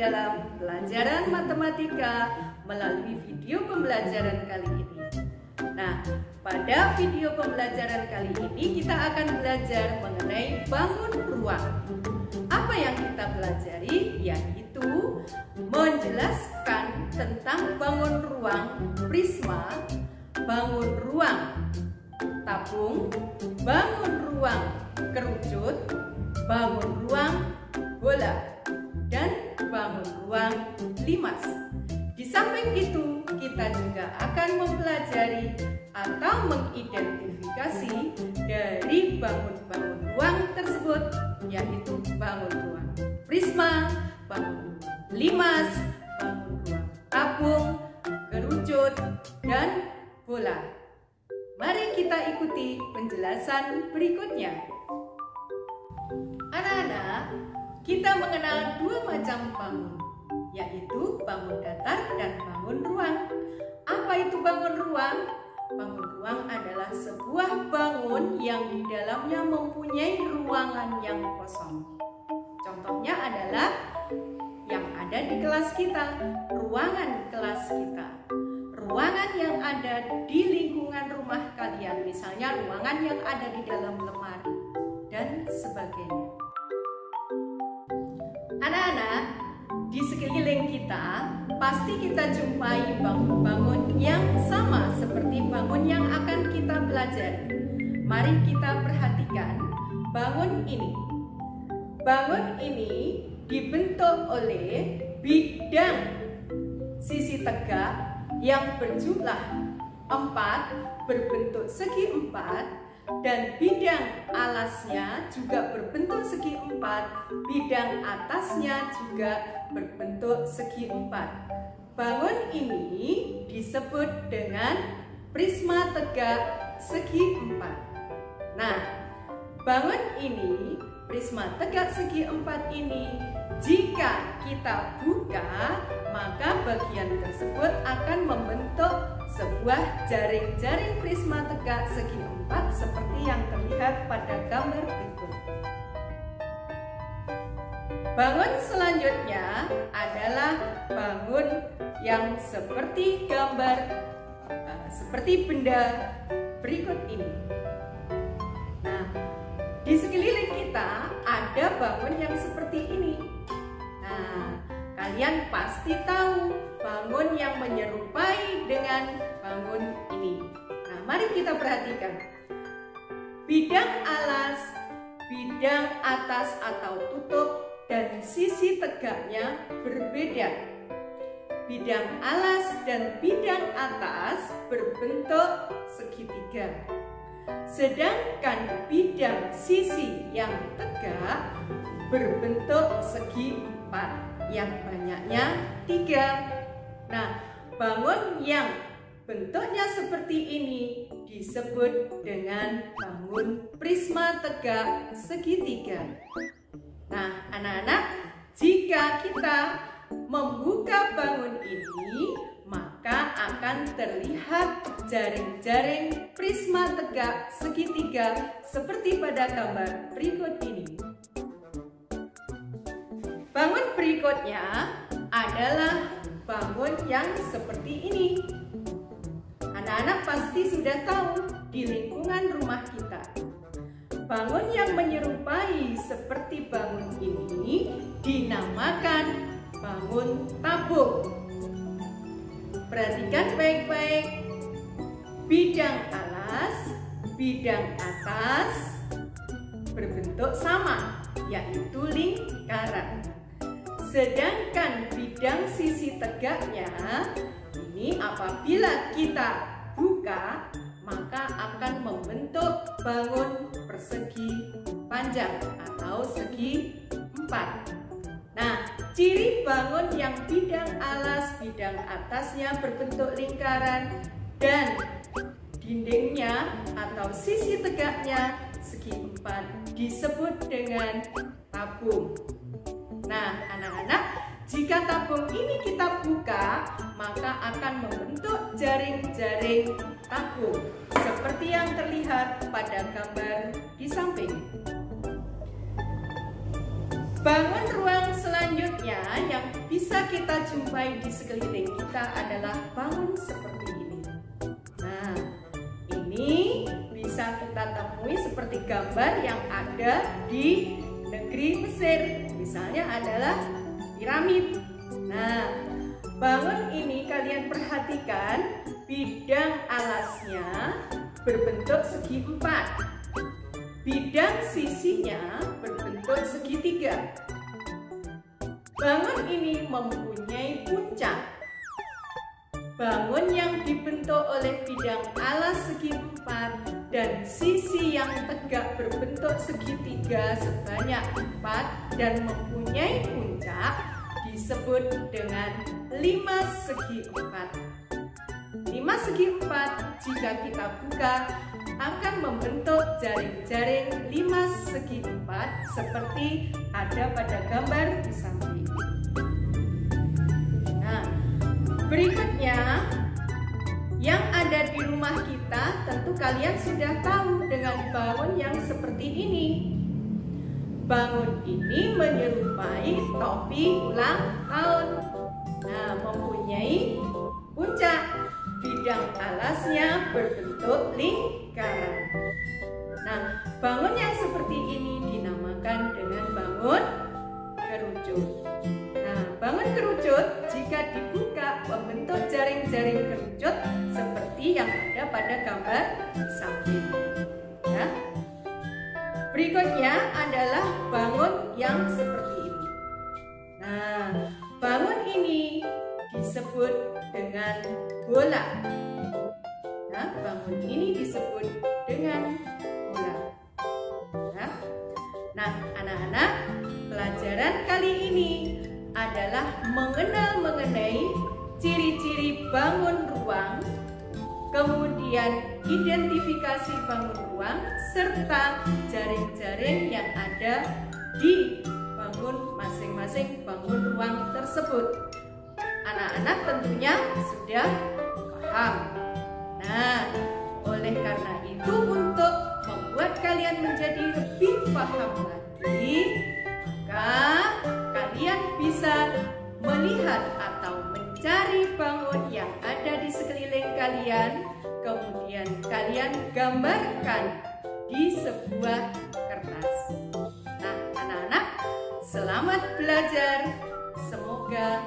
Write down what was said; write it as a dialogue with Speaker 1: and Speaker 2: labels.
Speaker 1: dalam pelajaran matematika melalui video pembelajaran kali ini. Nah, pada video pembelajaran kali ini kita akan belajar mengenai bangun ruang. Apa yang kita pelajari yaitu menjelaskan tentang bangun ruang prisma, bangun ruang tabung, bangun ruang kerucut, bangun ruang bola, dan bangun ruang limas. Di samping itu, kita juga akan mempelajari atau mengidentifikasi dari bangun-bangun ruang tersebut, yaitu bangun ruang prisma, bangun ruang limas, bangun ruang tabung, kerucut, dan bola. Mari kita ikuti penjelasan berikutnya. Anak-anak, kita mengenal dua macam bangun, yaitu bangun datar dan bangun ruang. Apa itu bangun ruang? Bangun ruang adalah sebuah bangun yang di dalamnya mempunyai ruangan yang kosong. Contohnya adalah yang ada di kelas kita, ruangan kelas kita. Ruangan yang ada di lingkungan rumah kalian, misalnya ruangan yang ada di dalam lemari, dan sebagainya. Anak-anak, di sekeliling kita pasti kita jumpai bangun-bangun yang sama seperti bangun yang akan kita pelajari. Mari kita perhatikan bangun ini. Bangun ini dibentuk oleh bidang sisi tegak yang berjumlah 4 berbentuk segi 4, dan bidang alasnya juga berbentuk segi 4, bidang atasnya juga berbentuk segi 4. Bangun ini disebut dengan prisma tegak segi 4. Nah, bangun ini, prisma tegak segi 4 ini, jika kita buka, maka bagian tersebut akan membentuk sebuah jaring-jaring prisma tegak segi 4 seperti yang terlihat pada gambar berikut. Bangun selanjutnya adalah bangun yang seperti gambar, seperti benda berikut ini. Nah, di sekeliling kita ada bangun yang seperti ini. Nah, kalian pasti tahu bangun yang menyerupai dengan bangun ini. Nah, mari kita perhatikan. Bidang alas, bidang atas atau tutup, dan sisi tegaknya berbeda. Bidang alas dan bidang atas berbentuk segitiga. Sedangkan bidang sisi yang tegak berbentuk segi 4, yang banyaknya 3. Nah, bangun yang bentuknya seperti ini disebut dengan bangun prisma tegak segitiga. Nah, anak-anak, jika kita membuka bangun ini, maka akan terlihat jaring-jaring prisma tegak segitiga seperti pada gambar berikut ini. Bangun berikutnya adalah bangun yang seperti ini. Anak-anak pasti sudah tahu di lingkungan rumah kita. Bangun yang menyerupai seperti bangun ini dinamakan bangun tabung. Perhatikan baik-baik. Bidang alas, bidang atas berbentuk sama, yaitu lingkaran. Sedangkan bidang sisi tegaknya ini apabila kita buka, maka akan membentuk bangun persegi panjang atau segi 4. Nah, ciri bangun yang bidang alas, bidang atasnya berbentuk lingkaran dan dindingnya atau sisi tegaknya segi 4 disebut dengan tabung. Nah, anak-anak, jika tabung ini kita buka, maka akan membentuk jaring-jaring tabung seperti yang terlihat pada gambar di samping. Bangun ruang selanjutnya yang bisa kita jumpai di sekeliling kita adalah bangun seperti ini. Nah, ini bisa kita temui seperti gambar yang ada di negeri Mesir. Misalnya adalah piramid. Nah, bangun ini kalian perhatikan bidang alasnya berbentuk segi empat. Bidang sisinya berbentuk segitiga. Bangun ini mempunyai puncak. Bangun yang dibentuk oleh bidang alas segi empat dan sisi yang tegak berbentuk segitiga sebanyak 4 dan mempunyai puncak disebut dengan 5 segi empat. 5 segi empat jika kita buka akan membentuk jaring-jaring 5 segi empat seperti ada pada gambar di samping. Nah, berikutnya yang ada di rumah kita tentu kalian sudah tahu dengan bangun yang seperti ini. Bangun ini menyerupai topi ulang tahun. Nah, mempunyai puncak. Bidang alasnya berbentuk lingkaran. Nah, bangun yang seperti ini dinamakan dengan bangun kerucut. Nah, bangun kerucut jika dibuka membentuk jaring-jaring kerucut seperti yang ada pada gambar di samping. Ya. Berikutnya adalah bangun yang seperti ini. Nah, bangun ini disebut dengan bola. Nah, bangun ini disebut dengan bola. Nah, anak-anak, pelajaran kali ini adalah mengenal mengenai ciri-ciri bangun ruang, kemudian identifikasi bangun ruang, serta jaring-jaring yang ada di bangun masing-masing bangun ruang tersebut. Anak-anak tentunya sudah paham. Nah, oleh karena itu untuk membuat kalian menjadi lebih paham lagi, maka kalian bisa melihat atau mencari bangun yang ada di sekeliling kalian, kemudian kalian gambarkan di sebuah kertas. Nah, anak-anak, selamat belajar. Semoga